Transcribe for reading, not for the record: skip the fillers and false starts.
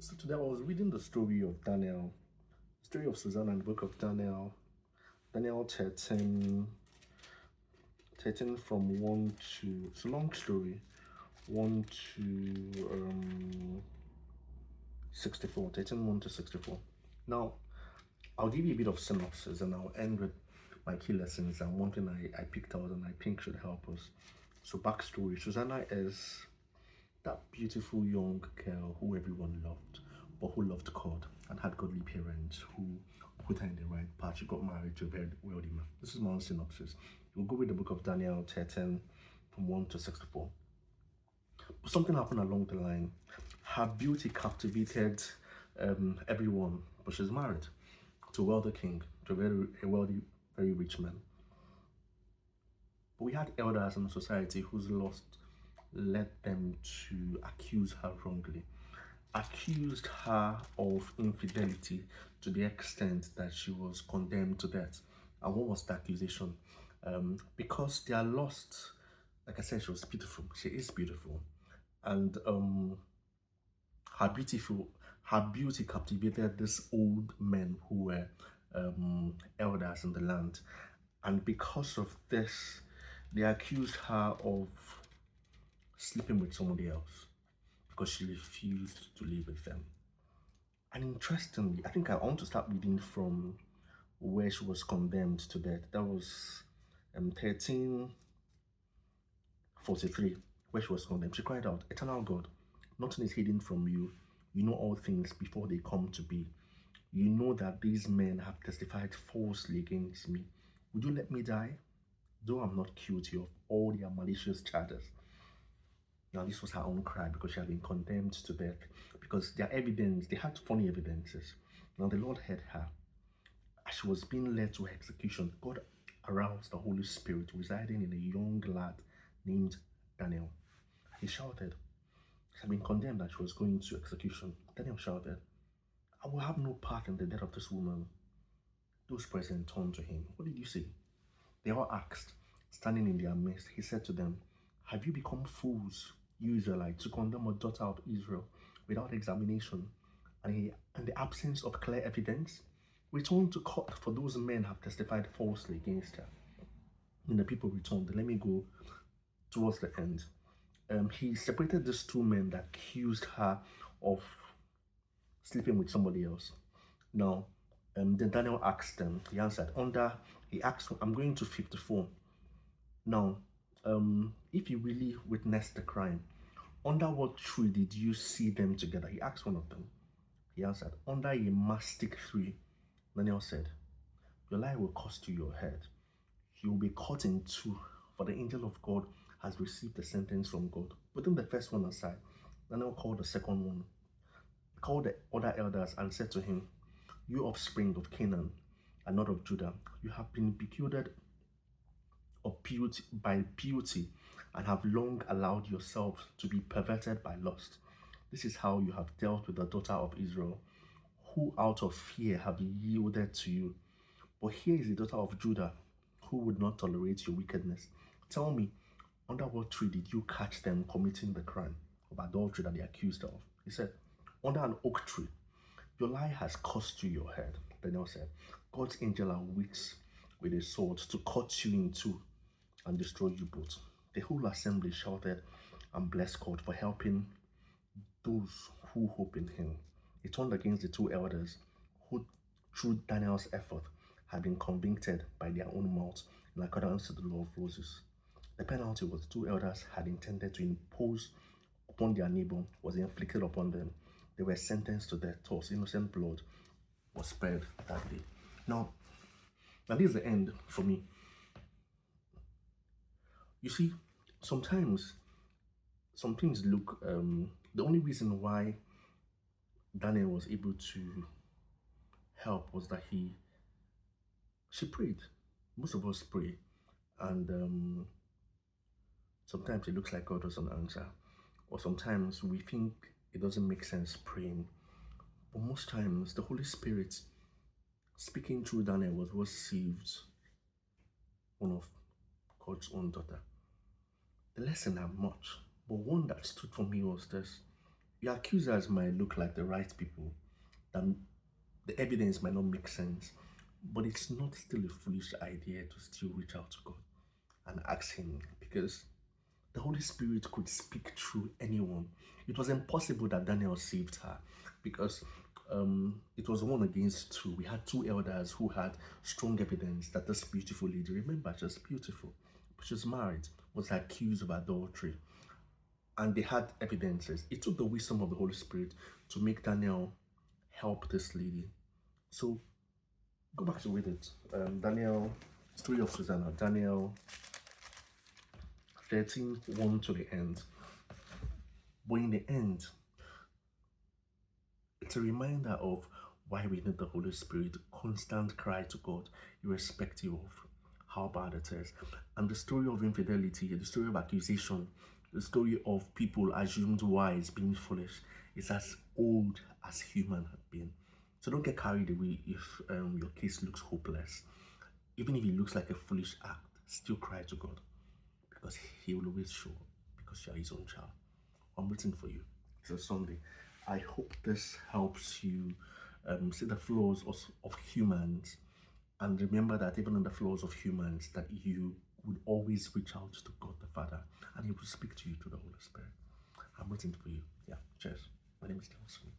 So today I was reading the story of Daniel, story of Susana in the book of Daniel, Daniel 13 from 1 to, it's a long story, 1 to 64, 13, 1 to 64. Now, I'll give you a bit of synopsis and I'll end with my key lessons and one thing I picked out and I think should help us. So backstory, Susana is that beautiful young girl who everyone loved, but who loved God and had godly parents who put her in the right path. She got married to a very wealthy man. This is my own synopsis. We'll go with the book of Daniel 13 from 1 to 64. But something happened along the line. Her beauty captivated everyone, but she's married to a wealthy king, to a wealthy, very rich man. But we had elders in the society whose lust led them to accuse her wrongly, accused her of infidelity to the extent that she was condemned to death. And what was the accusation? Because their lust, like I said, she was beautiful. She is beautiful, and her beauty captivated these old men who were elders in the land, and because of this, they accused her of sleeping with somebody else because she refused to live with them. And interestingly, I think I want to start reading from where she was condemned to death. That was 1343, where she was condemned. She cried out, "Eternal God, nothing is hidden from you. You know all things before they come to be. You know that these men have testified falsely against me. Would you let me die, though I'm not guilty of all their malicious charges?" Now, this was her own cry because she had been condemned to death. Because their evidence, they had funny evidences. Now, the Lord heard her. As she was being led to execution, God aroused the Holy Spirit residing in a young lad named Daniel. He shouted, she had been condemned that she was going to execution. Daniel shouted, "I will have no part in the death of this woman." Those present turned to him. "What did you say?" They all asked. Standing in their midst, he said to them, "Have you become fools, you Israelites, to condemn a daughter of Israel without examination and in the absence of clear evidence? Return to court, for those men have testified falsely against her." And the people returned. Let me go towards the end. He separated these two men that accused her of sleeping with somebody else. Now, then Daniel asked them, he answered, he asked, I'm going to 54. Now, if you really witnessed the crime, under what tree did you see them together? He asked one of them. He answered, "Under a mastic tree." Daniel said, "Your lie will cost you your head. You will be cut in two, for the angel of God has received a sentence from God." Putting the first one aside, Daniel called the second one, called the other elders and said to him, "You offspring of Canaan and not of Judah, you have been beguiled of beauty and have long allowed yourselves to be perverted by lust. This is how you have dealt with the daughter of Israel, who out of fear have yielded to you. But here is the daughter of Judah, who would not tolerate your wickedness. Tell me, under what tree did you catch them committing the crime of adultery that they accused her of?" He said, "Under an oak tree." "Your lie has cost you your head." Daniel said, "God's angel awaits with a sword to cut you in two and destroy you both." The whole assembly shouted and blessed God for helping those who hope in him. He turned against the two elders who, through Daniel's effort, had been convicted by their own mouths in accordance to the law of Moses. The penalty was the two elders had intended to impose upon their neighbor was inflicted upon them. They were sentenced to death, thus innocent blood was spared that day. Now this is the end for me. You see, sometimes some things look, the only reason why Daniel was able to help was that she prayed. Most of us pray, and sometimes it looks like God doesn't answer, or sometimes we think it doesn't make sense praying. But most times, the Holy Spirit speaking through Daniel was what saved one of God's own daughter. The lesson are much, but one that stood for me was this. Your accusers might look like the right people, then the evidence might not make sense, but it's not still a foolish idea to still reach out to God and ask Him, because the Holy Spirit could speak through anyone. It was impossible that Daniel saved her because it was 1 against 2. We had 2 elders who had strong evidence that this beautiful lady, remember, she's beautiful, but she's married, was accused of adultery. And they had evidences. It took the wisdom of the Holy Spirit to make Daniel help this lady. So go back to read it. Daniel, story of Susana, Daniel 13, 1 to the end. But in the end, it's a reminder of why we need the Holy Spirit, constant cry to God, irrespective of how bad it is. And the story of infidelity, the story of accusation, the story of people assumed wise being foolish is as old as human had been. So don't get carried away if your case looks hopeless. Even if it looks like a foolish act, still cry to God, because He will always show up, because you are His own child. I'm waiting for you. It's a Sunday. I hope this helps you see the flaws of humans, and remember that even in the flaws of humans, that you would always reach out to God the Father, and He will speak to you through the Holy Spirit. I'm waiting for you. Yeah, cheers. My name is Telson.